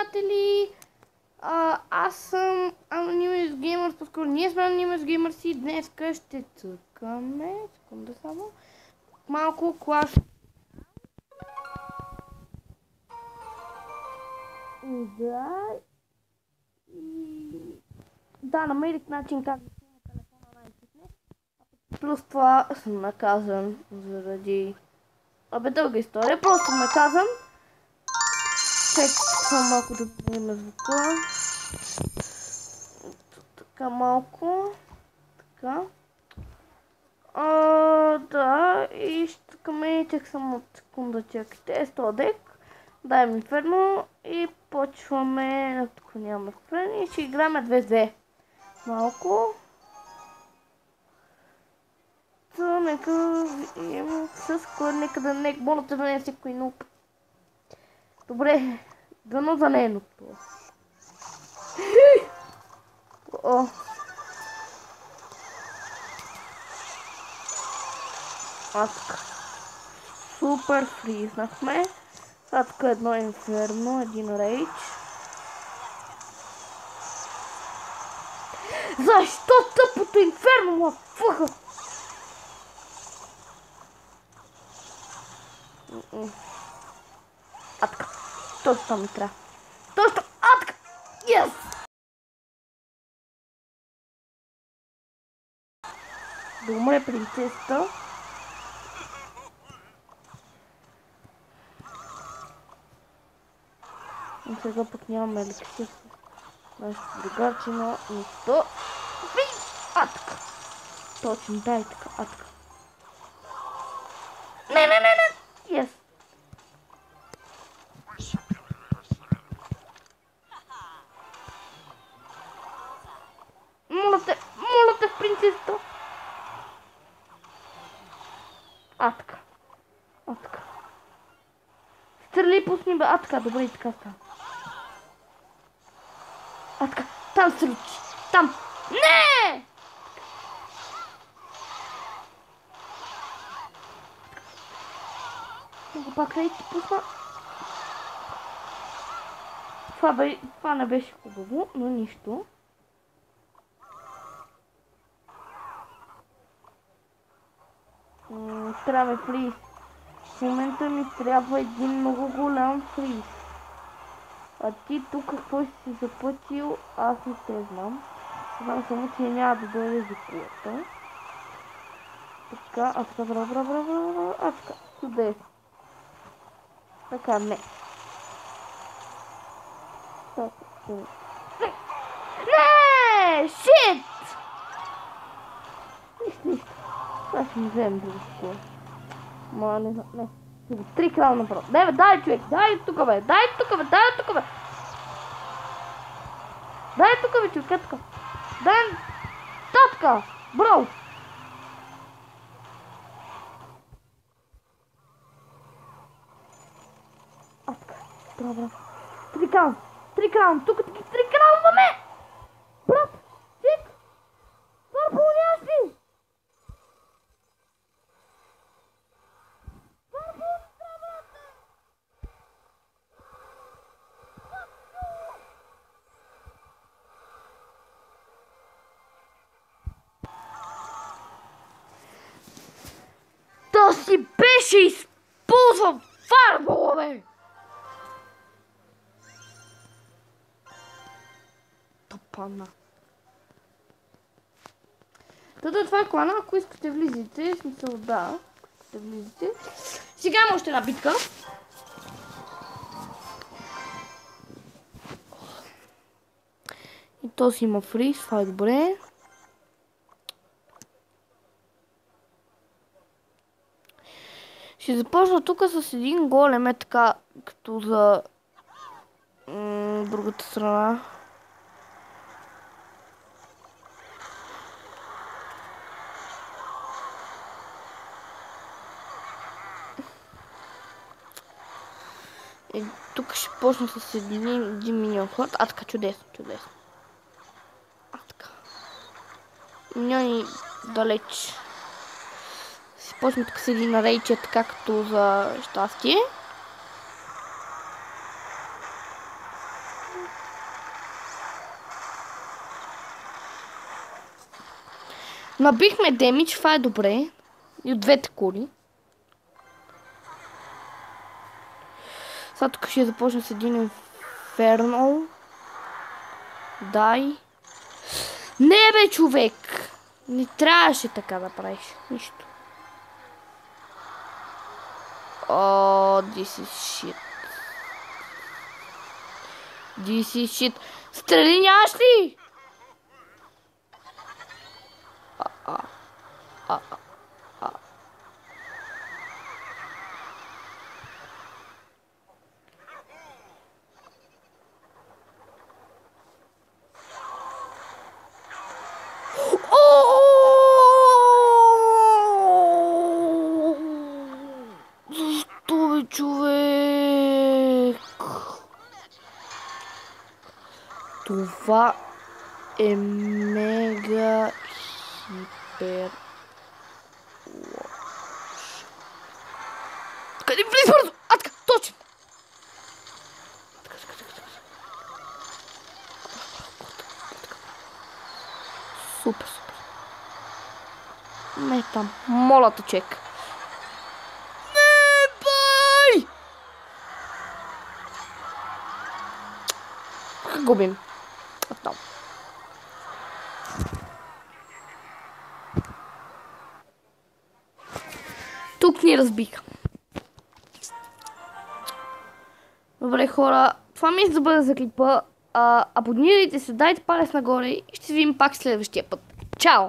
приятели! Аз съм Anonymous Gamers, по-скоро ние сме Anonymous Gamers и днес ще цъкаме, секунда само, малко клас. Да, намерих начин как да снимам телефона най-сетне. Плюс това съм наказан заради... дълга история, просто съм наказан. Чакай малко да поднимем звука. Така малко. Така. Да, и ще цъкаме, чак само от секунда, чакайте. 100 дек. Дай ми фермо и почваме. Тук нямаме фермо и ще играме 2-2. Малко. Нека видим с кой, нека да не болната да не е всеки нуп. Добре, дано за нейното. О. Атка. Супер фризнахме. Сега тук едно инферно, един рейдж. Защо тъпото инферно ма фуха? Атка. Точно ми трябва. Точно атка. Yes! Да умре принцесата. Но сега пък нямаме еликсир. Нашето другарче, но нищо. Атка. Точно, дай така, атка. Не. Yes. Моля те в принцесата. Атка. Стрели, пусни бе. Атка, добре и така става. Атка, там се ручи. Там. Не! Много пак рейд пусна. Това не беше хубаво, но нищо. Трябва фриз. В момента ми трябва един много голям фриз. А ти тук какво си се запътил, аз не те знам. Знам само, че няма да дойде за кулата. Така, атка, браво, атка, чудесно. Така, не. Не! Шит! Нищо. Сега ще ми вземем друго кола. Ма не. 3 крала направо. Дай човек, дай тук бе. Дай тук бе, човек, тук. Дай татка, бро. Атка, браво. 3 крала, тук 3 крала за мен. Брат, чик. Пърпълняш ли? То си беше използвал фарбола, бе! Топана. Това е клана, ако искате влизайте, смисъл да, искате влизайте. Сега има още една битка. И то си има фриз, това е добре. Ще започна тук с един голем, е така, като за другата страна. И тук ще почна с един миньон ход. Атка, чудесно. Атка. Миньони далеч. Почвам тук с един рейчет, както за щастие. Набихме демидж, това е добре. И от двете кули. Сега тук ще започна с един инфернал. Дай. Не бе, човек! Не трябваше така да правиш. Нищо. О, this is shit. This is shit. Стрели нямаш ли? Защо бе, човек? Това е мега хипер лош. Къде влез бързо? Атка, точно! Супер, супер. Не там. Моля те, чек. Не, бай! Губим. Оттам. Тук ни разбиха. Добре, хора. Това ми е да бъде за клипа. Абонирайте се, дайте палец нагоре и ще се видим пак следващия път. Чао!